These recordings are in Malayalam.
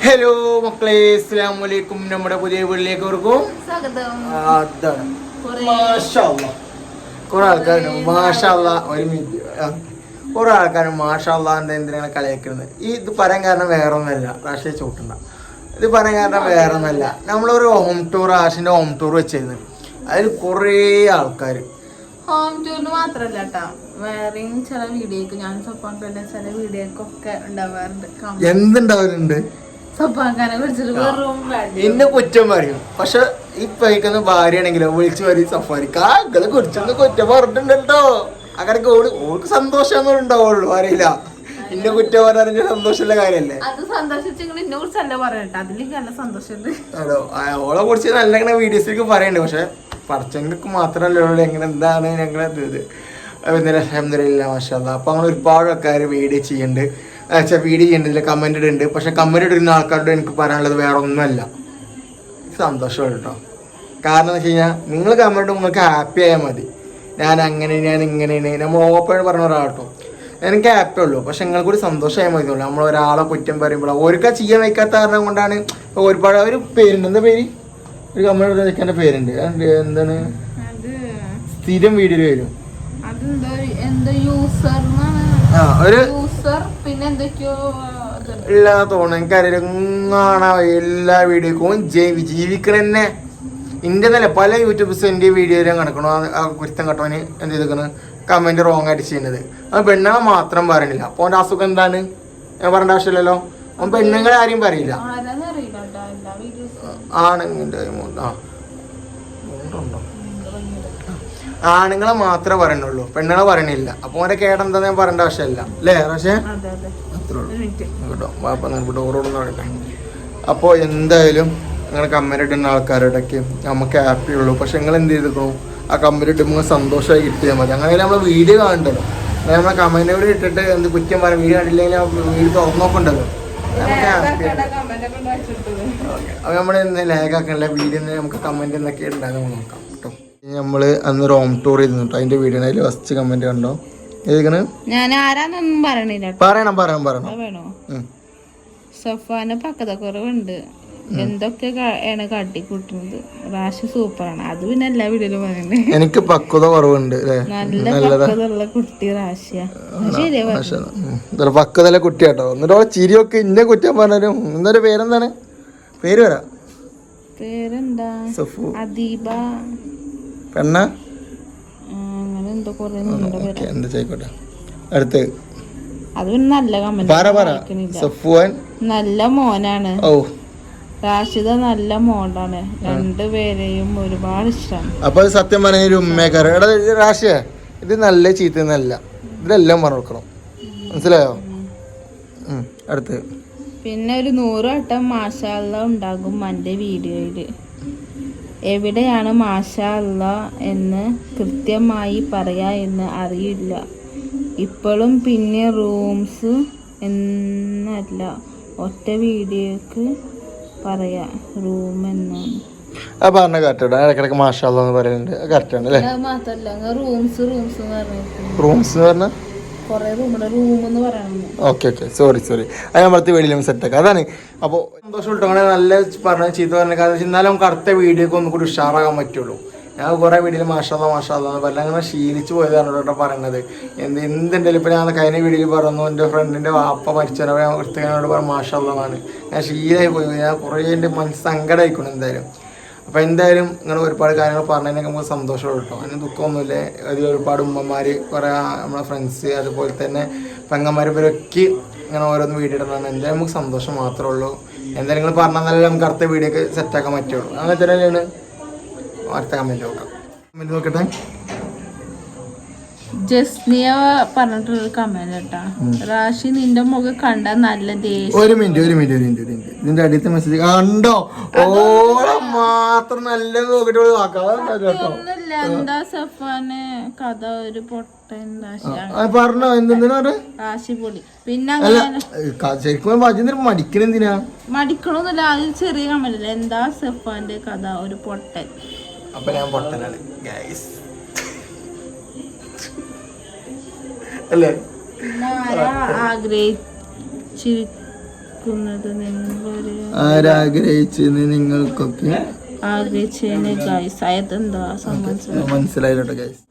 ഹലോ മക്കളെ, അസ്സലാമു അലൈക്കും. നമ്മുടെ പുതിയ വീട്ടിലേക്ക് ഓർക്കും അതാണ്. കുറെ ആൾക്കാരുണ്ട് മാഷാല്ലാ. ഒരു മിനിറ്റ്, കുറെ ആൾക്കാരും മാഷാല്ലാന്റെ എന്തിനാണ് കളിയാക്കുന്നത്. ഇത് പറയാൻ കാരണം വേറെ ഒന്നല്ല, റാഷിയെ ചൂട്ടണ്ട. ഇത് പറയാൻ കാരണം വേറെ ഒന്നല്ല, നമ്മളൊരു ഹോം ടൂർ, റാഷിന്റെ ഹോം ടൂർ വെച്ചിരുന്നു. അതിൽ കുറേ ആൾക്കാർ ഹോം ടൂറിന് മാത്രല്ല കേട്ടാ, വേറെയും ചില വീഡിയോക്ക് ഞാൻ സപ്പാക്കല്ല ചില വീഡിയോക്കൊക്കെ ഉണ്ടാവാറുണ്ട്. എന്തുണ്ടാവലുണ്ട്? സപ്പാക്കാനെ കുറിച്ചിട്ട് വെറും എന്നെ കുറ്റം പറയും. പക്ഷെ ഈ പൈക്കുന്ന ഭാര്യയാണെങ്കിലോ വിളിച്ചു പറയും സഫാരി കാക്കളെ കുറിച്ചൊന്ന് കുറ്റം പറഞ്ഞിട്ടുണ്ടല്ലോ. അങ്ങനെ ഓൾക്ക് സന്തോഷം ഉണ്ടാവുള്ളൂ, അറിയില്ല. ഇന്നെ കുറ്റം പറയാൻ സന്തോഷമുള്ള കാര്യല്ലേ. അത് സന്തോഷിച്ചെങ്കിൽ എന്നെ കുറിച്ചല്ല പറയട്ടെ, അതിലേക്ക് നല്ല സന്തോഷമുണ്ട്. ഓളെ കുറിച്ച് നല്ല ഇങ്ങനെ വീഡിയോസിലേക്ക് പറയണ്ട്. പക്ഷെ പറച്ചങ്ങൾക്ക് മാത്രമല്ല ഉള്ളൂ എങ്ങനെ എന്താണ് ഞങ്ങളെ ഇത്. അൽഹംദുലില്ലാ മാഷാഅല്ലാഹ്. അപ്പൊ അങ്ങനെ ഒരുപാട് ആൾക്കാർ വീഡിയോ ചെയ്യുന്നുണ്ട്. വീഡിയോ ചെയ്യേണ്ടതിൽ കമന്റ് ഇടുന്നുണ്ട്. പക്ഷെ കമന്റ് ഇടുന്ന ആൾക്കാരോട് എനിക്ക് പറയാനുള്ളത് വേറെ ഒന്നുമല്ല, സന്തോഷമാണ് കേട്ടോ. കാരണം എന്ന് വെച്ച് കഴിഞ്ഞാൽ നിങ്ങൾ കമന്റ് നിങ്ങൾക്ക് ഹാപ്പി ആയാൽ മതി. ഞാൻ അങ്ങനെ ഞാൻ ഇങ്ങനെയാണ് നമ്മൾ ഓപ്പൺ പറഞ്ഞ ഒരാട്ടോ, എനിക്ക് ഹാപ്പി ഉള്ളൂ. പക്ഷെ നിങ്ങൾ കൂടി സന്തോഷമായാൽ മതി. നമ്മൾ ഒരാളെ കുറ്റം പറയുമ്പോൾ ഓർക്കാ ചെയ്യാൻ വയ്ക്കാത്ത കാരണം കൊണ്ടാണ്. ഒരുപാട് ഒരു പേരുണ്ട്, എന്താ പേര്, ഒരു കമന്റ് വെക്കേണ്ട പേരുണ്ട്, എന്താണ് സ്ഥിരം വീഡിയോയിൽ വരും. ഇല്ലാതെ തോന്നുന്നു എനിക്കറിയാം. എല്ലാ വീഡിയോക്കും ജീവിക്കണെന്നെ ഇന്ത്യന്നല്ല, പല യൂട്യൂബേഴ്സും എൻ്റെ വീഡിയോയിലും കിടക്കണോ ആ കുരുത്തം കട്ടവന് എന്ത് ചെയ്തിരിക്കുന്നു, കമന്റ് റോങ് ആയിട്ട് ചെയ്യുന്നത്. അത് പെണ്ണുങ്ങളെ മാത്രം പറയണില്ല. അപ്പോൾ അവൻ്റെ അസുഖം എന്താണ് ഞാൻ പറയേണ്ട ആവശ്യമില്ലല്ലോ. അവൻ പെണ്ണുങ്ങളെ ആരെയും പറയില്ല. ആണെങ്കിൻ്റെ ആണുങ്ങളെ മാത്രമേ പറയണുള്ളൂ, പെണ്ണുങ്ങളെ പറയണില്ല. അപ്പൊ അവന്റെ കേടെന്താ ഞാൻ പറയേണ്ട ആവശ്യമില്ല അല്ലേ. പക്ഷേ അത്രേ ഉള്ളൂ. ഓരോടൊന്നും. അപ്പോൾ എന്തായാലും നിങ്ങൾ കമ്മന്റ് ഇടുന്ന ആൾക്കാരോടൊക്കെ നമുക്ക് ഹാപ്പി ഉള്ളൂ. പക്ഷെ നിങ്ങൾ എന്ത് ചെയ്തിരിക്കണം, ആ കമ്മന്റ് ഇടുമ്പോൾ സന്തോഷമായി കിട്ടിയാൽ മതി. അങ്ങനെ നമ്മൾ വീഡിയോ കാണണ്ടല്ലോ, നമ്മളെ കമന്റ് കൂടി ഇട്ടിട്ട് എന്ത് കുറ്റം പറയാം, വീഡിയോ കണ്ടില്ലെങ്കിൽ വീഡിയോ തുറന്നു നോക്കണ്ടല്ലോ. നമുക്ക് ഹാപ്പി. അപ്പൊ നമ്മൾ ലാഗാക്കണില്ല വീഡിയോ, നമുക്ക് കമന്റ് എന്തൊക്കെ ഉണ്ടാകും നോക്കാം കേട്ടോ. നമ്മള് അന്നൊരു ഹോം ടൂർ ചെയ്തിരുന്നു കേട്ടോ. അതിന്റെ വീഡിയോ അതിൽ ഫസ്റ്റ് കമന്റ് കണ്ടോ, ഞാൻ ആരാന്നൊന്നും പറയണില്ല. പറയണം. സഫാന് പക്വത കുറവുണ്ട്, എന്തൊക്കെയാണ് കാട്ടിക്കൂട്ടുന്നത്. റാഷി സൂപ്പറാണ്, അത് പിന്നെ എല്ലാ വീഡിയോയിലും പറയുന്നത്. എനിക്ക് പക്വത കുറവുണ്ട്, നല്ല പക്വതയുള്ള കുട്ടി റാഷിയ. പക്വതയുള്ള കുട്ടിയാട്ടോ. എന്നിട്ട് ചിരിയൊക്കെ ഇന്നെ കുറ്റം പറഞ്ഞാലും. എന്നൊരു പേരെന്താണ്, പേര് വരാ, പേരെന്താ, അദീബ പെണ്ണ, അങ്ങനെ എന്തോ കൊറേ എന്താ ചെയ്യട്ടെ. അടുത്ത് അത് പിന്നെ നല്ല കമന്റ്. നല്ല മോനാണ്. റാഷിദ നല്ല മോളാണ്, രണ്ടുപേരെയും ഒരുപാട് ഇഷ്ടമാണ്. അപ്പൊ സത്യം പറഞ്ഞ ഉമ്മേക്കാര റാഷിയ ഇത് നല്ല ചീത്തന്നല്ല, ഇതെല്ലാം പറഞ്ഞു കൊടുക്കണം, മനസ്സിലായോ. അടുത്ത് പിന്നെ ഒരു 100 വട്ടം മാഷാ അല്ലാ ഉണ്ടാകും എൻ്റെ വീഡിയോയില്. എവിടെയാണ് മാഷാ അല്ലാ എന്ന് കൃത്യമായി പറയാ എന്ന് അറിയില്ല ഇപ്പോഴും. പിന്നെ റൂംസ് എന്നല്ല, ഒറ്റ വീഡിയോക്ക് പറയാ റൂം എന്നാണ്. പറഞ്ഞ കറക്റ്റ്, ഇടയ്ക്കിടയ്ക്ക് മാഷാ അല്ലാ എന്ന് പറയുന്നുണ്ട്, കറക്റ്റ് ആണ് അല്ലേ. മാത്രല്ല റൂംസ് റൂംസ് പറഞ്ഞ ഓക്കെ സോറി അത് നമ്മളത്തെ വീഡിയോയിലും സെറ്റാക്കാം. അതാണ് അപ്പോൾ സന്തോഷം കിട്ടും. അങ്ങനെ നല്ല പറഞ്ഞ ചീത്ത പറഞ്ഞ കാരണം എന്നാലും നമുക്ക് അടുത്ത വീഡിയോക്ക് ഒന്നും കൂടി ഉഷാറാകാൻ പറ്റുള്ളൂ. ഞാൻ കുറേ വീഡിയോയിൽ മാഷാ അല്ലാ എന്ന് പറഞ്ഞാൽ അങ്ങനെ ശീലിച്ച് പോയതാണ് കേട്ടോ പറയണത്. എന്തുണ്ടെങ്കിലും ഇപ്പോൾ ഞാൻ കഴിഞ്ഞ വീഡിയോയിൽ പറഞ്ഞു, എൻ്റെ ഫ്രണ്ടിൻ്റെ വാപ്പ മരിച്ചവരെ വൃത്തികനോട് പറഞ്ഞു മാഷാ അല്ലാ എന്നാണ്. ഞാൻ ശീലമായി പോയി, ഞാൻ കുറേ എൻ്റെ മനസ്സ് സങ്കടമായിക്കണം എന്തായാലും. അപ്പോൾ എന്തായാലും ഇങ്ങനെ ഒരുപാട് കാര്യങ്ങൾ പറഞ്ഞതിനൊക്കെ നമുക്ക് സന്തോഷമുള്ളൂ കേട്ടോ. അതിന് ദുഃഖമൊന്നുമില്ല. അതിൽ ഒരുപാട് ഉമ്മമാർ, കുറേ നമ്മളെ ഫ്രണ്ട്സ്, അതുപോലെ തന്നെ പെങ്ങന്മാർ, ഇവരൊക്കെ ഇങ്ങനെ ഓരോന്ന് വീഡിയോ ഇടുന്നതാണ്. എന്തായാലും നമുക്ക് സന്തോഷം മാത്രമേ ഉള്ളൂ. എന്തായാലും നിങ്ങൾ പറഞ്ഞാൽ നമുക്ക് അടുത്ത വീഡിയോ ഒക്കെ സെറ്റാക്കാൻ പറ്റുള്ളൂ. അങ്ങനെ തന്നെയാണ്. അടുത്ത കമൻറ്റ് നോക്കാം. കമൻറ്റ് നോക്കട്ടെ. ജസ്നിയ പറഞ്ഞിട്ടൊരു കമന്റ് കേട്ടാ, റാഷി നിന്റെ മുഖം കണ്ട നല്ല ദേഷ്യം. ഒരു മിനിറ്റ് ഇതിന്റെ അടുത്ത മെസ്സേജ് കണ്ടോ, ഓളം മാത്രം നല്ല നോക്കിട്ട് ഒന്നുമില്ല. എന്താ സഫാന് കഥ, ഒരു പൊട്ടൻ പറഞ്ഞോ, എന്തെന്തിനാ റാഷി പൊടി. പിന്നെ ശരിക്കും മടിക്കണെന്തിനാ, മടിക്കണൊന്നുമില്ല. അത് ചെറിയ കമന്റ് അല്ലേ, എന്താ സഫാന്റെ കഥ, ഒരു പൊട്ടൻ. അപ്പൊ ഞാൻ പൊട്ടനാണ് ഗൈസ് അല്ലേ. ആഗ്രഹിക്കുന്നത് നിങ്ങളൊരു ആരാഗ്രഹിച്ചെന്ന് നിങ്ങൾക്കൊക്കെ ആഗ്രഹിച്ചതിന് ഗൈസ് അതെന്താ സംബന്ധിച്ചത് മനസ്സിലായില്ലോട്ടെ ഗൈസ്.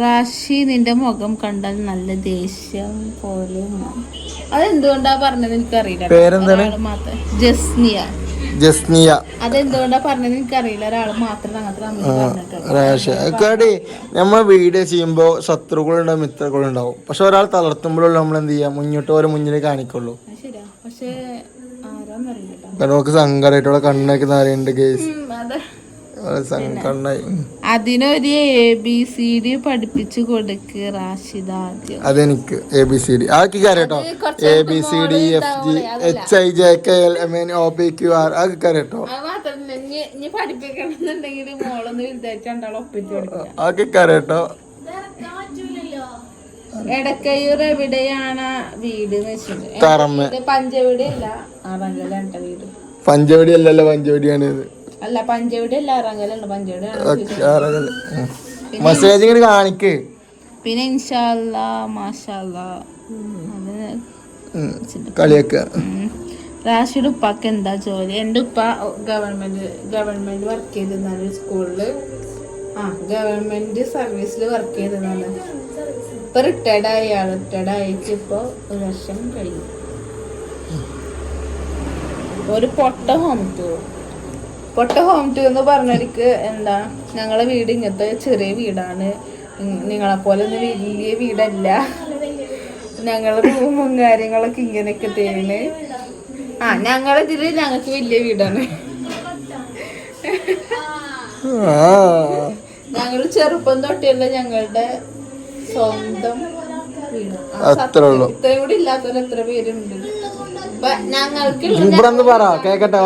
റാഷി നിന്റെ മുഖം കണ്ടാൽ നല്ല ദേഷ്യം പോലെ. അതെന്തുകൊണ്ടാ പറഞ്ഞത് എനിക്കറിയില്ല. പേരെന്താണ്? ജസ്നിയ. അതെന്തുകൊണ്ടാ പറഞ്ഞത് എനിക്കറിയില്ല. ഒരാള് മാത്രം റാഷി നമ്മൾ വീഡിയോ ചെയ്യുമ്പോ ശത്രുക്കളുണ്ടാവും, മിത്രങ്ങളുണ്ടാവും. പക്ഷെ ഒരാൾ തളർത്തുമ്പോഴുള്ള നമ്മൾ എന്ത് ചെയ്യാം, മുന്നോട്ട് ഓരോ മുന്നിൽ കാണിക്കുള്ളൂ. ശരിയാ, പക്ഷെ ആരാന്നറിയില്ല. നമുക്ക് സങ്കടമായിട്ടുള്ള കണ്ണൊക്കെ നിറയുണ്ട് ഗൈസ്. അതിനൊരു ABCD പഠിപ്പിച്ചു കൊടുക്ക് റാഷിദ ആദ്യം. അതെനിക്ക് ABCD ആക്കി കരട്ടോ. ABCD FG HIJKL MN OPQR ആക്കി കരട്ടോ. ആക്കി കരട്ടോ. എടക്കയൂർ എവിടെയാണ് വീട്? പഞ്ചവടി അല്ല, ആറങ്കലാണ് വീട്. പഞ്ചവടി അല്ലല്ലോ, പഞ്ചവടിയാണ്. അല്ല, പഞ്ചവടി അല്ല, ആറങ്കലാണ്. പഞ്ചവടി മെസ്സേജ് ഇങ്ങനെ കാണിക്ക്. പിന്നെ ഇൻഷാ അല്ലാ മാഷാ അല്ലാ കളിയൊക്കെ. റാഷിയുടെ ഉപ്പാക്ക് എന്താ ജോലി? എൻ്റെ ഉപ്പ ഗവൺമെന്റ് വർക്ക് ചെയ്തിരുന്നാണ് സ്കൂളില്. ഗവൺമെന്റ് സർവീസിൽ വർക്ക് ചെയ്തതാണ്. ഇപ്പൊ റിട്ടയർഡായി. റിട്ടയർഡ് ആയിട്ട് ഇപ്പൊ 1 വർഷം കഴിഞ്ഞു. ഒരു പൊട്ട ഹോം ടൂർ എന്ന് പറഞ്ഞവർക്ക് എന്താ, ഞങ്ങളെ വീട് ഇങ്ങനത്തെ ചെറിയ വീടാണ്, നിങ്ങളെ പോലെ ഒന്നും വലിയ വീടല്ല, ഞങ്ങളെ റൂമും കാര്യങ്ങളൊക്കെ ഇങ്ങനെയൊക്കെ തേന്. ഞങ്ങളിതില് ഞങ്ങൾക്ക് വലിയ വീടാണ്. ഞങ്ങൾ ചെറുപ്പം തൊട്ടിയല്ല ഞങ്ങളുടെ സ്വന്തം വീട്. ഇത്രയും കൂടി ഇല്ലാത്തവർ എത്ര പേരുണ്ട്? ഞങ്ങൾക്ക് കേക്കട്ടെ.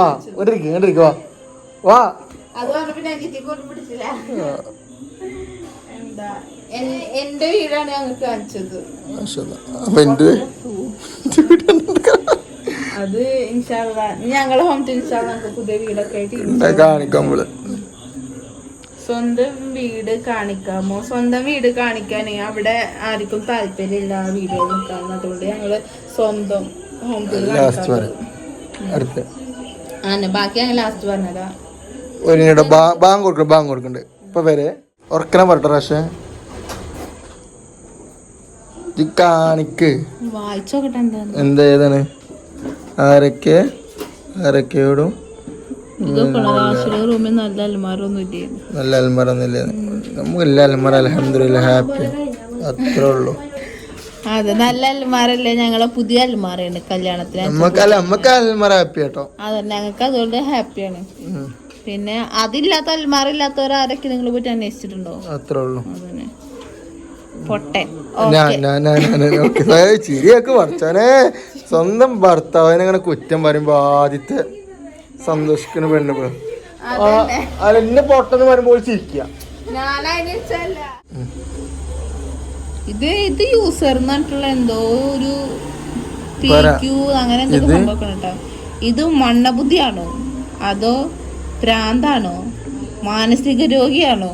വാ അത് പറഞ്ഞ പിടിച്ചില്ല. എന്താ, എന്റെ വീടാണ് ഞങ്ങൾക്ക് കാണിച്ചത്. അത് ഇൻഷാ അല്ലാ ഞങ്ങള് ഹോം ടൂർ നമുക്ക് പുതിയ വീടൊക്കെ ആയിട്ട് കാണിക്കുമ്പോൾ സ്വന്തം വീട് കാണിക്കാമോ? സ്വന്തം വീട് കാണിക്കാൻ അവിടെ ആർക്കും താല്പര്യമില്ല വീഡിയോ നിൽക്കാൻ. അതുകൊണ്ട് ഞങ്ങള് സ്വന്തം ഹോം ടൂർ ബാക്കി ഞങ്ങൾ ലാസ്റ്റ് പറഞ്ഞതാ. ബാങ്ക് കൊടുക്കണ്ട് ഇപ്പൊ വരെ ഉറക്കണം പറഞ്ഞ പക്ഷേ കാണിക്ക് വായിച്ചോക്കട്ടെ എന്താ ഏതാണ് ആരൊക്കെയോടും റൂമിൽ നല്ല അൽമാരൊന്നും ഇല്ല. നമുക്കില്ല അൽമാര. അൽഹംദുലില്ലാ ഹാപ്പി. അത്രേ ഉള്ളൂ. അതെ, നല്ല അൽമാരല്ലേ. ഞങ്ങളെ പുതിയ അൽമാരയാണ് കല്യാണത്തിന്. നമുക്ക് അൽമാര ഹാപ്പി കേട്ടോ. അതെ, ഞങ്ങൾക്ക് അതുകൊണ്ട് ഹാപ്പിയാണ്. പിന്നെ അതില്ലാത്ത അൽമാറില്ലാത്തവരാരൊക്കെ നിങ്ങൾ പോയിട്ട് അന്വേഷിച്ചിട്ടുണ്ടോ? അത്രേ ഉള്ളൂ. അതന്നെ പൊട്ടെ. ചിരിയൊക്കെ പഠിച്ചാനേ. സ്വന്തം ഭർത്താവിനെ അങ്ങനെ കുറ്റം പറയുമ്പോ ആദ്യത്തെ സന്തോഷിക്കുന്ന പെണ്ണ് അല്ല എന്നെ പൊട്ടെന്ന് പറയുമ്പോൾ ചിരിക്കുക. ഇത് യൂസർ എന്നിട്ടുള്ള എന്തോ ഒരു അങ്ങനെ എന്തൊക്കെ സംഭവം കേട്ടോ. ഇത് മണ്ണബുദ്ധിയാണോ അതോ ഭ്രാന്താണോ മാനസിക രോഗിയാണോ?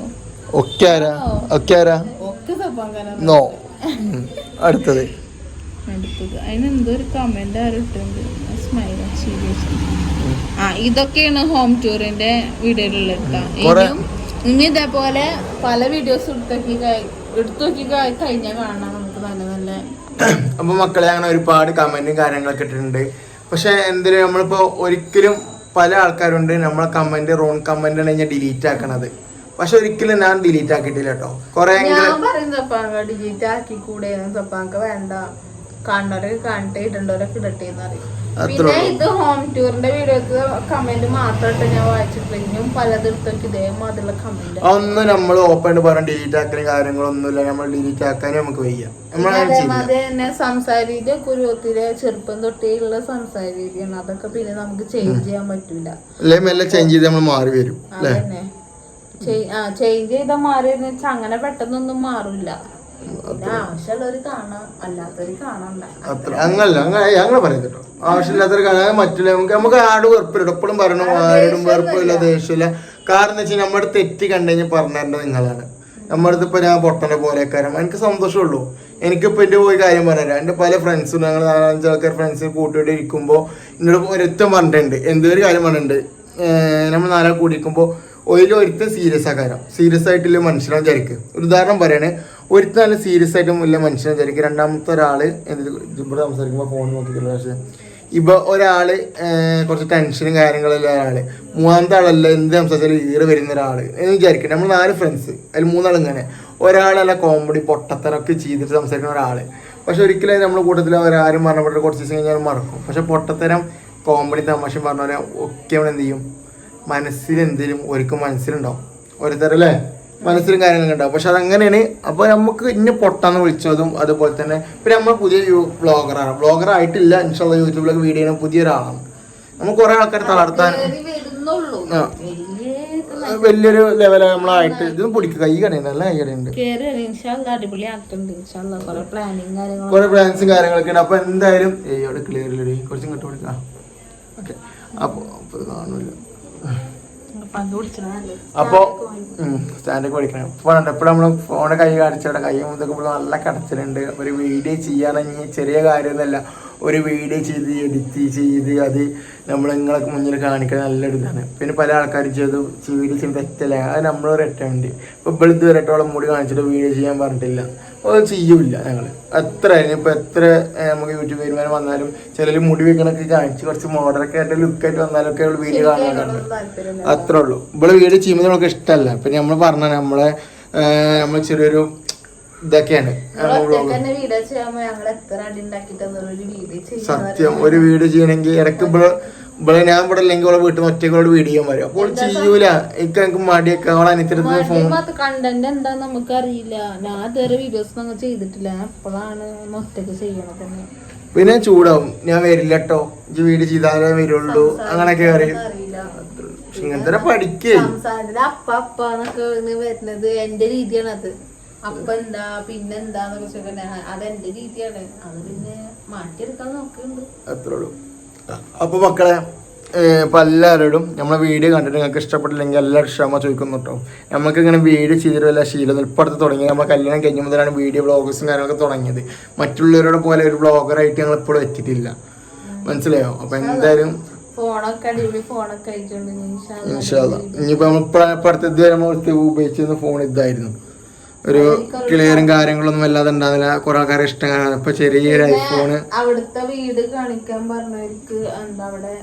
അടുത്തത് അതിനെന്തോ ഒരു കമന്റ് ആരിട്ടുണ്ട്. ഇതൊക്കെയാണ് ഹോം ടൂറിന്റെ വീഡിയോയിലുള്ള ഇനി ഇതേപോലെ പല വീഡിയോസ് എടുത്തു നോക്കി കഴിഞ്ഞാൽ കാണാം നമുക്ക് നല്ല നല്ല. അപ്പൊ മക്കളെ അങ്ങനെ ഒരുപാട് കമന്റും കാര്യങ്ങളൊക്കെ ഇട്ടിട്ടുണ്ട്. പക്ഷെ എന്തിനും നമ്മളിപ്പോ ഒരിക്കലും പല ആൾക്കാരുണ്ട് നമ്മളെ കമന്റ് റോങ് കമന്റ് ആണ് ഞാൻ ഡിലീറ്റ് ആക്കണത്. പക്ഷെ ഒരിക്കലും ഞാൻ ഡിലീറ്റ് ആക്കിയിട്ടില്ല കേട്ടോ. കൊറേ ഡിലീറ്റ് ആക്കി കൂടെ വേണ്ട, കാണുന്നവരൊക്കെ കാണട്ടെ, ഇടണ്ടവരൊക്കെ ഇടട്ടെ എന്ന് പറയും. പിന്നെ ഇത് ഹോം ടൂറിന്റെ വീഡിയോക്ക് കമന്റ് മാത്രമായിട്ട് ഞാൻ വായിച്ചിട്ടില്ല. ഇനിയും പലതിടത്തൊക്കെ ഇതേമാതിരിയുള്ള കമന്റ് ഒന്നും നമ്മൾ ഓപ്പൺ പറഞ്ഞ ഡിലീറ്റ് ആക്കുന്ന കാര്യങ്ങളൊന്നുമില്ല. നമ്മൾ ഡിലീറ്റ് ആക്കാനും നമുക്ക് വയ്യ. അതേമാതിരി തന്നെ സംസാര രീതി ഒക്കെ ഒരു ഒത്തിരി ചെറുപ്പം തൊട്ടേയുള്ള സംസാര രീതിയാണ്. അതൊക്കെ പിന്നെ നമുക്ക് ചേഞ്ച് ചെയ്യാൻ പറ്റൂല. മെല്ലെ ചേഞ്ച് ചെയ്ത് നമ്മൾ മാറി വരും. അതന്നെ ചേഞ്ച് ചെയ്താൽ മാറി വെച്ചാൽ അങ്ങനെ പെട്ടെന്നൊന്നും മാറില്ല. ആവശ്യമുള്ളവര് കാണാം, അല്ലാത്തവര് കാണണ്ട. ഞങ്ങൾ പറയുന്നത് കേട്ടോ. ആവശ്യമില്ലാത്തവർ കാണാൻ മറ്റുള്ള നമുക്ക് ആരും വെറുപ്പില്ല. എപ്പോഴും പറയണു ആരോടും വെറുപ്പില്ല, ദേഷ്യമില്ല. കാരണം എന്താ വെച്ചാൽ നമ്മുടെ തെറ്റ് കണ്ടു കഴിഞ്ഞാൽ പറഞ്ഞു തരേണ്ടത് നിങ്ങളാണ്. നമ്മുടെ ഇപ്പോൾ ഞാൻ പൊട്ടനെ പോലെക്കാരം എനിക്ക് സന്തോഷമുള്ളൂ. എനിക്കിപ്പോൾ എൻ്റെ പോയി കാര്യം പറഞ്ഞുതരാം. എൻ്റെ പല ഫ്രണ്ട്സും ഞങ്ങൾ 4-5 ആൾക്കാർ ഫ്രണ്ട്സിന് കൂട്ടിയിട്ട് ഇരിക്കുമ്പോൾ എന്നോട് ഒരുത്തം പറഞ്ഞിട്ടുണ്ട്, എന്തൊരു കാര്യം പറഞ്ഞിട്ടുണ്ട്. നമ്മൾ 4 ആൾ കൂടിയിരിക്കുമ്പോൾ ഒരുത്തൻ സീരിയസ് ആക്കാരം, സീരിയസ് ആയിട്ടുള്ള മനുഷ്യനെ വിചാരിക്കുക. ഒരു ഉദാഹരണം പറയാണ്, ഒരുത്തൻ നല്ല സീരിയസ് ആയിട്ടും ഉള്ള മനുഷ്യനെ വിചാരിക്കുക. രണ്ടാമത്തെ ഒരാൾ ഇവിടെ സംസാരിക്കുമ്പോൾ ഫോൺ നോക്കിയിട്ടുള്ള പക്ഷേ ഇപ്പോൾ ഒരാൾ കുറച്ച് ടെൻഷനും കാര്യങ്ങളുള്ള ഒരാൾ, മൂന്നാമത്തെ ആളല്ല എന്ത് സംസാരിച്ചാലും ഈറ് വരുന്ന ഒരാൾ എന്ന് വിചാരിക്കട്ടെ. നമ്മൾ 4 ഫ്രണ്ട്സ്, അതിൽ 3 ആൾ ഇങ്ങനെ, ഒരാളല്ല കോമഡി പൊട്ടത്തരൊക്കെ ചെയ്തിട്ട് സംസാരിക്കുന്ന ഒരാൾ. പക്ഷെ ഒരിക്കലും നമ്മുടെ കൂട്ടത്തിൽ അവരാരും പറഞ്ഞപ്പെട്ട് കുറച്ച് ദിവസം കഴിഞ്ഞാൽ മറക്കും. പക്ഷെ പൊട്ടത്തരം കോമഡി തമാശ പറഞ്ഞ പോലെ ഒക്കെ നമ്മൾ എന്ത് ചെയ്യും, മനസ്സിലെന്തെങ്കിലും ഒരിക്കലും മനസ്സിലുണ്ടാവും, ഓരോരുത്തരല്ലേ മനസ്സിലും കാര്യങ്ങളൊക്കെ ഉണ്ടാവും. പക്ഷെ അതങ്ങനെയാണ്. അപ്പോൾ നമുക്ക് ഇന്നെ പൊട്ടാന്ന് വിളിച്ചതും അതുപോലെ തന്നെ പിന്നെ നമ്മൾ പുതിയ വ്ളോഗറാണ്, വ്ളോഗർ ആയിട്ടില്ല, ഇൻഷാല്ലാ യൂട്യൂബിലൊക്കെ വീഡിയോ ചെയ്യുന്ന പുതിയൊരാളാണ്. നമുക്ക് കുറേ ആൾക്കാരെ തളർത്താൻ വലിയൊരു ലെവൽ നമ്മളായിട്ട് ഇതൊന്നും പിടിക്കുക. കൈ കടയുണ്ട്, നല്ല കൈ കടയുണ്ട്, കുറെ പ്ലാൻസും കാര്യങ്ങളൊക്കെ ഉണ്ട്. അപ്പൊ എന്തായാലും അവിടെ ക്ലിയർ കുറച്ചും കിട്ടും കൊടുക്കാം. ഓക്കെ, അപ്പോൾ കാണൂല. അപ്പോൾ സ്റ്റാൻഡൊക്കെ പഠിക്കണം. ഇപ്പോൾ എപ്പോഴും നമ്മൾ ഫോണിൽ കൈ കാണിച്ചവിടെ കൈ മുതൊക്കെ നല്ല കടച്ചിലുണ്ട്. ഒരു വീഡിയോ ചെയ്യാനെങ്കിൽ ചെറിയ കാര്യമൊന്നുമല്ല, ഒരു വീഡിയോ ചെയ്ത് എഡിറ്റ് ചെയ്ത് അത് നമ്മൾ നിങ്ങളൊക്കെ മുന്നിൽ കാണിക്കാൻ നല്ലൊരു ഇതാണ്. പിന്നെ പല ആൾക്കാരും വീഡിയോ ചെയ്ത് തെറ്റല്ല, അത് നമ്മളൊരു അറ്റമുണ്ട്. ഇപ്പോൾ ഇപ്പോൾ ഇതുവരെട്ടോളം മുടി കാണിച്ചിട്ട് വീഡിയോ ചെയ്യാൻ പറഞ്ഞിട്ടില്ല, അത് ചെയ്യൂല ഞങ്ങൾ. എത്ര ഇപ്പോൾ എത്ര നമുക്ക് യൂട്യൂബ് വരുമാനം വന്നാലും ചിലർ മുടി വെക്കണൊക്കെ കാണിച്ച് കുറച്ച് മോഡലൊക്കെ ആയിട്ട് ലുക്കായിട്ട് വന്നാലൊക്കെ അവൾ വീഡിയോ കാണാറുണ്ട്. അത്രേ ഉള്ളൂ. ഇവിടെ വീഡിയോ ചെയ്യുമ്പോൾ നമുക്ക് ഇഷ്ടമല്ല. പിന്നെ നമ്മൾ പറഞ്ഞാൽ നമ്മൾ ചെറിയൊരു ഇതൊക്കെയാണ് സത്യം. ഒരു വീഡിയോ ചെയ്യണമെങ്കിൽ ഇടയ്ക്ക് ഇവിടെ ഞാൻ ഇവിടെ അല്ലെങ്കിൽ അവളെ വീട്ടിൽ നിന്ന് ഒറ്റകളോട് വീഡിയോ ചെയ്യാൻ വരും. അപ്പോൾ ചെയ്യൂല, എനിക്ക് മടിയൊക്കെ അവളെ അനിയത്തിരുന്ന് ഫോൺ കണ്ടന്റ് എന്താ നമുക്ക് അറിയില്ല. ഞാൻ ഇതുവരെ വീഡിയോസ് ഒന്നും ചെയ്തിട്ടില്ല, എപ്പോഴാണ് ഒറ്റക്ക് ചെയ്യണത്. പിന്നെ ചൂടാവും, ഞാൻ വരില്ല കേട്ടോ, ഈ വീഡിയോ ചെയ്താലേ വരുള്ളൂ അങ്ങനെയൊക്കെ അറിയും. ഇങ്ങനത്തെ പഠിക്കേ അപ്പന്നൊക്കെ വരുന്നത് എന്റെ രീതിയാണ്. അത് അപ്പ എന്താ പിന്നെന്താന്നൊക്കെ ചോദിക്കണേ, അതെന്റെ രീതിയാണ്. അത് പിന്നെ മാറ്റിയെടുക്കാൻ നോക്കുന്നുണ്ട്, അത്രേ ഉള്ളൂ. അപ്പൊ മക്കളെ, ഇപ്പൊ എല്ലാവരോടും നമ്മളെ വീഡിയോ കണ്ടിട്ട് നിങ്ങൾക്ക് ഇഷ്ടപ്പെട്ടില്ലെങ്കിൽ എല്ലാവരും ക്ഷമ ചോദിക്കുന്നു കേട്ടോ. നമുക്ക് ഇങ്ങനെ വീഡിയോ ചെയ്തിട്ട് വല്ല ശീലം ഇപ്പോഴത്തെ തുടങ്ങി. നമ്മൾ കല്യാണം കഴിഞ്ഞ മുതലാണ് വീഡിയോ വ്ളോഗ്സും കാര്യങ്ങളൊക്കെ തുടങ്ങിയത്. മറ്റുള്ളവരുടെ പോലെ ഒരു വ്ളോഗറായിട്ട് ഞങ്ങൾ ഇപ്പോഴും എത്തിയിട്ടില്ല, മനസ്സിലായോ? അപ്പൊ എന്തായാലും ഇനിയിപ്പോ നമ്മളിപ്പോഴത്തെ ഇതുവരെ നമ്മൾ ഉപയോഗിച്ചിരുന്ന ഫോൺ ഇതായിരുന്നു. ഒരു ക്ലിയറും കാര്യങ്ങളൊന്നും വല്ലാതെ ഉണ്ടാകുന്നില്ല. കുറെ ആൾക്കാരെ ഇഷ്ടം. ഇപ്പൊ ചെറിയൊരു ഐഫോണ്. അവിടുത്തെ വീട് കാണിക്കാൻ പറഞ്ഞവർക്ക് എന്താ അവിടെ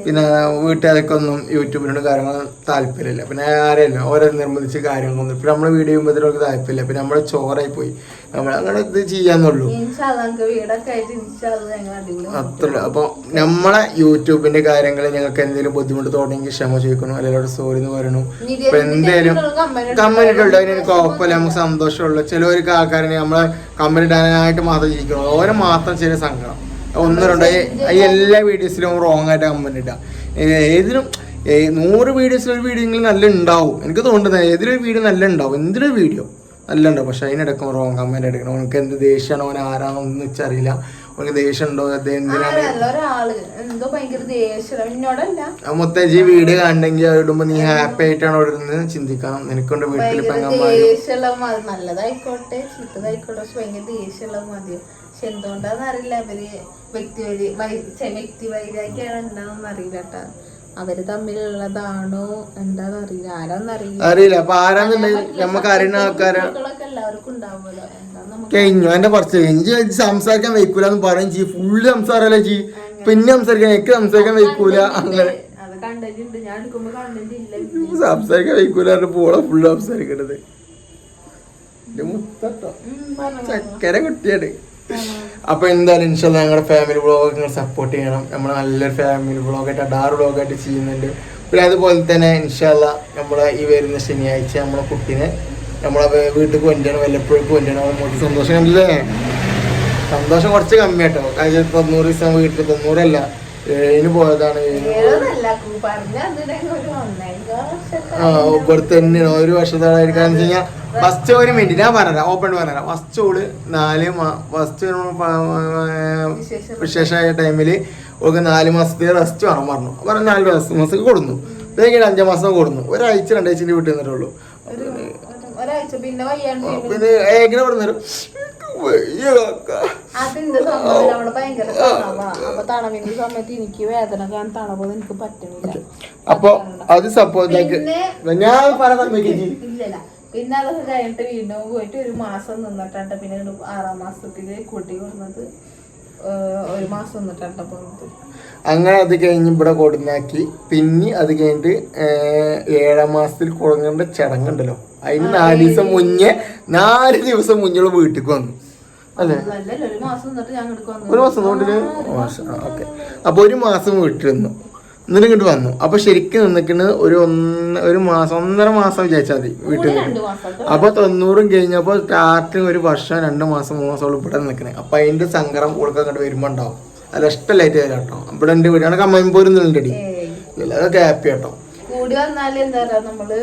പിന്നെ വീട്ടുകാരൊക്കെ ഒന്നും യൂട്യൂബിനോട് കാര്യങ്ങൾ താല്പര്യമില്ല. പിന്നെ ആരെയല്ല ഓരോ നിർബന്ധിച്ച് കാര്യങ്ങളൊന്നും ഇപ്പൊ നമ്മള് വീഡിയോ ചെയ്യുമ്പോൾ താല്പര്യമില്ല. പിന്നെ നമ്മള് ചോറായി പോയി, നമ്മൾ അങ്ങനെ ഇത് ചെയ്യാന്നുള്ളൂ, അത്ര. അപ്പൊ നമ്മളെ യൂട്യൂബിന്റെ കാര്യങ്ങൾ ഞങ്ങൾക്ക് എന്തെങ്കിലും ബുദ്ധിമുട്ട് തോന്നിയെങ്കിൽ ക്ഷമ ചോദിക്കണം, അല്ലെങ്കിൽ സോറി എന്ന് പറയണു. ഇപ്പൊ എന്തായാലും കമന്റ് ഇട്ടുണ്ടോ, അതിന് കുഴപ്പമില്ല, നമുക്ക് സന്തോഷമുള്ളൂ. ചിലവർക്ക് ആൾക്കാരെ നമ്മളെ കമന്റ് ഇടാനായിട്ട് മാത്രം ജീവിക്കണം, ഓരോ മാത്രം ചെറിയ സങ്കടം. 1-2 എല്ലാ വീഡിയോസിലും റോങ് ആയിട്ട് കമന്റ് ഇട്ടാ. ഏതിനും 100 വീഡിയോസിലൊരു വീഡിയോ നല്ല ഉണ്ടാവും, എനിക്ക് തോന്നുന്നത്. ഏതൊരു വീഡിയോ നല്ല ഉണ്ടാവും, എന്തൊരു വീഡിയോ നല്ല ഉണ്ടാവും. പക്ഷെ അതിനിടയ്ക്കും റോങ് കമന്റ് എടുക്കണം. അവനക്ക് എന്ത് ദേഷ്യമാണോ, അവൻ ആരാണെന്ന് വെച്ചറിയില്ല. അവനക്ക് ദേഷ്യം ഉണ്ടോ, എന്തിനാണ് മൊത്തം ഈ വീഡിയോ കണ്ടെങ്കിൽ ഇടുമ്പോ നീ ഹാപ്പി ആയിട്ടാണ് അവിടെ ഇരുന്ന് ചിന്തിക്കണം. നിനക്കൊണ്ട് വീട്ടിൽ നല്ലതായിക്കോട്ടെ ചീത്തതായിക്കോട്ടെ, ഭയങ്കര ദേഷ്യമുള്ള മതിയോ. പക്ഷെ എന്തുകൊണ്ടാന്ന് അറിയില്ല, അവര് വ്യക്തി വൈരാഗ്യാണ് ഉണ്ടാവുന്ന അറിയില്ല കേട്ടാ. അവര് തമ്മിലുള്ളതാണോ എന്താന്ന് അറിയില്ല, അറിയില്ല. അപ്പൊ ആരാന്നുണ്ടെങ്കിൽ നമുക്ക് അറിയുന്ന ആൾക്കാരെ എല്ലാവർക്കും ഉണ്ടാവുമല്ലോ. കഴിഞ്ഞു എന്റെ കുറച്ച് കഴിഞ്ഞ് സംസാരിക്കാൻ വയ്ക്കൂലെന്ന് പറയും ചെയ്യും. ഫുള്ള് സംസാരല്ലേ ചെയ്യും, പിന്നെ സംസാരിക്കാൻ എനിക്ക് സംസാരിക്കാൻ വയ്ക്കൂല. അങ്ങനെ സംസാരിക്കാൻ വയ്ക്കൂല പോളെ ഫുള്ള് സംസാരിക്കണത്. ചക്കര കുട്ടിയാണ്. അപ്പൊ എന്തായാലും ഇൻഷാല്ലാ ഞങ്ങളുടെ ഫാമിലി വ്ളോഗ് നിങ്ങൾ സപ്പോർട്ട് ചെയ്യണം. നമ്മൾ നല്ലൊരു ഫാമിലി വ്ളോഗായിട്ട് അഡാറ് വ്ളോഗായിട്ട് ചെയ്യുന്നുണ്ട്. പിന്നെ അതുപോലെ തന്നെ ഇൻഷാല്ലാ നമ്മളെ ഈ വരുന്ന ശനിയാഴ്ച നമ്മളെ കുട്ടീനെ നമ്മളെ വീട്ടിൽ കൊണ്ടുവരണം, വല്ലപ്പോഴും കൊണ്ടുവരണം. നമുക്ക് സന്തോഷം കണ്ടില്ലേ? സന്തോഷം കുറച്ച് കമ്മി കേട്ടോ. 90 ദിവസം വീട്ടിൽ 90 7 പോയതാണ്. ഇവിടെ തന്നെയാണ് 1 വർഷത്തോളായിരിക്കും. കാരണം വെച്ച് കഴിഞ്ഞാൽ ഫസ്റ്റ് 1 മിനിറ്റ് ഞാൻ പറഞ്ഞുതരാം, ഓപ്പൺ പറഞ്ഞുതരാം. ഫസ്റ്റ് ഓള് 4 ഫസ്റ്റ് വിശേഷമായ ടൈമില് ഓൾക്ക് 4 മാസത്തെ റെസ്റ്റ് വേണം പറഞ്ഞു. 4 മാസം കൊടുന്നു. പിന്നെ 5 മാസം കൊടുന്നു. 1 ആഴ്ച 2 ആഴ്ച വീട്ടിൽ നിന്നിട്ടുള്ളൂ. ഒരാഴ്ച പിന്നെ വയ്യാണ്ട് പിന്നെ എങ്ങനെ പറഞ്ഞുതരും അതിന്റെ സമയത്ത് അവിടെ ഭയങ്കര തണവാ. അപ്പൊ തണവിന്റെ സമയത്ത് എനിക്ക് വേദന കാരണം തണവ് എനിക്ക് പറ്റുന്നില്ല. അപ്പൊ അത് സപ്പോസ് ഞാൻ ഇല്ലല്ല പിന്നെ അതൊക്കെ കഴിഞ്ഞിട്ട് വീണ്ടും പോയിട്ട് 1 മാസം നിന്നിട്ടാണ് പിന്നെ 6ാം മാസത്തില് കൂട്ടി കൊടുക്കുന്നത്. 1 മാസം നിന്നിട്ടാണ് പോകുന്നത്. അങ്ങനെ അത് കഴിഞ്ഞ് ഇവിടെ കൊടുന്നാക്കി പിന്നെ അത് കഴിഞ്ഞിട്ട് 7ാം മാസത്തിൽ കൊടുങ്ങേണ്ട ചടങ്ങുണ്ടല്ലോ അതിന് 4 ദിവസം മുന്നേ 4 ദിവസം മുന്നേ വീട്ടിൽ വന്നു അല്ലേ? 1 മാസം നിന്നിട്ട് ഞാൻ ഇങ്ങോട്ട് വന്നു. 1 മാസം വീട്ടില് ഓക്കെ. അപ്പൊ 1 മാസം വീട്ടിൽ വന്നു എന്നിട്ട് ഇങ്ങോട്ട് വന്നു. അപ്പൊ ശരിക്കും നിന്നിക്കുന്നത് ഒരു മാസം 1.5 മാസം വിചാരിച്ചാൽ മതി വീട്ടിൽ നിന്ന്. അപ്പൊ 90 കഴിഞ്ഞപ്പോ സ്റ്റാർട്ടിങ് 1 വർഷം 2 മാസം 3 മാസം ഇവിടെ നിൽക്കണേ. അപ്പൊ അതിന്റെ സങ്കടം കൊടുക്കാൻ അങ്ങോട്ട് വരുമ്പോ ഉണ്ടാവും. അല്ല ഇഷ്ടമല്ലായിട്ട് വരാം കേട്ടോ. ഇവിടെ എന്റെ വീടാണ് കമ്മമ്പോരുന്നുണ്ടടി അതൊക്കെ ഹാപ്പി കേട്ടോ. കൂടി വന്നാല് എന്താ പറയാ നമ്മള്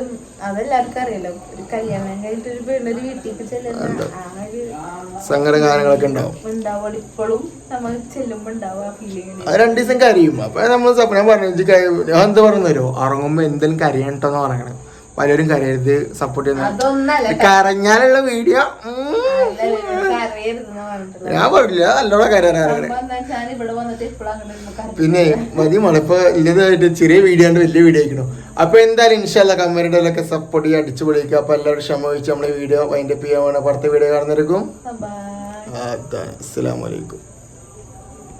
അതെല്ലാവർക്കും അറിയാലോ. ഒരു കല്യാണം കഴിഞ്ഞിട്ട് ഒരു പെണ്ണൊരു വീട്ടിലേക്ക് ചെല്ലുന്ന ആ ഒരു സങ്കട കാര്യങ്ങളൊക്കെ ഉണ്ടാവും. ഇപ്പോഴും നമ്മൾ ചെല്ലുമ്പോ ഉണ്ടാവും ആ ഫീലിംഗ്. അത് 2 ദിവസം കരയും. അപ്പൊ നമ്മൾ ഞാൻ പറഞ്ഞു ഞാൻ എന്താ പറഞ്ഞു തരുമോ ഇറങ്ങുമ്പോ എന്തെങ്കിലും കരയണ്ടോന്ന് പറയണേ. പലരും കരയരുത് സപ്പോർട്ട് ചെയ്യുന്ന കരഞ്ഞാലുള്ള വീഡിയോ ഞാൻ പറഞ്ഞില്ല നല്ലോണം കരയാൻ. പിന്നെ മതി മളിപ്പോ ഇല്ലതായിട്ട് ചെറിയ വീഡിയോ ഉണ്ട് വലിയ വീഡിയോ ആയിക്കണോ. അപ്പൊ എന്തായാലും ഇൻഷാല്ല കമന്റിലൊക്കെ സപ്പോർട്ട് ചെയ്യുക അടിച്ചു പൊളിക്കുക. അപ്പൊ എല്ലാവരും ക്ഷമ വെച്ച് നമ്മളെ വീഡിയോ വൈൻഡപ്പ് ചെയ്യാൻ വേണം. അടുത്ത വീഡിയോ കാണുന്നവർക്കും അസ്സലാമു അലൈക്കും.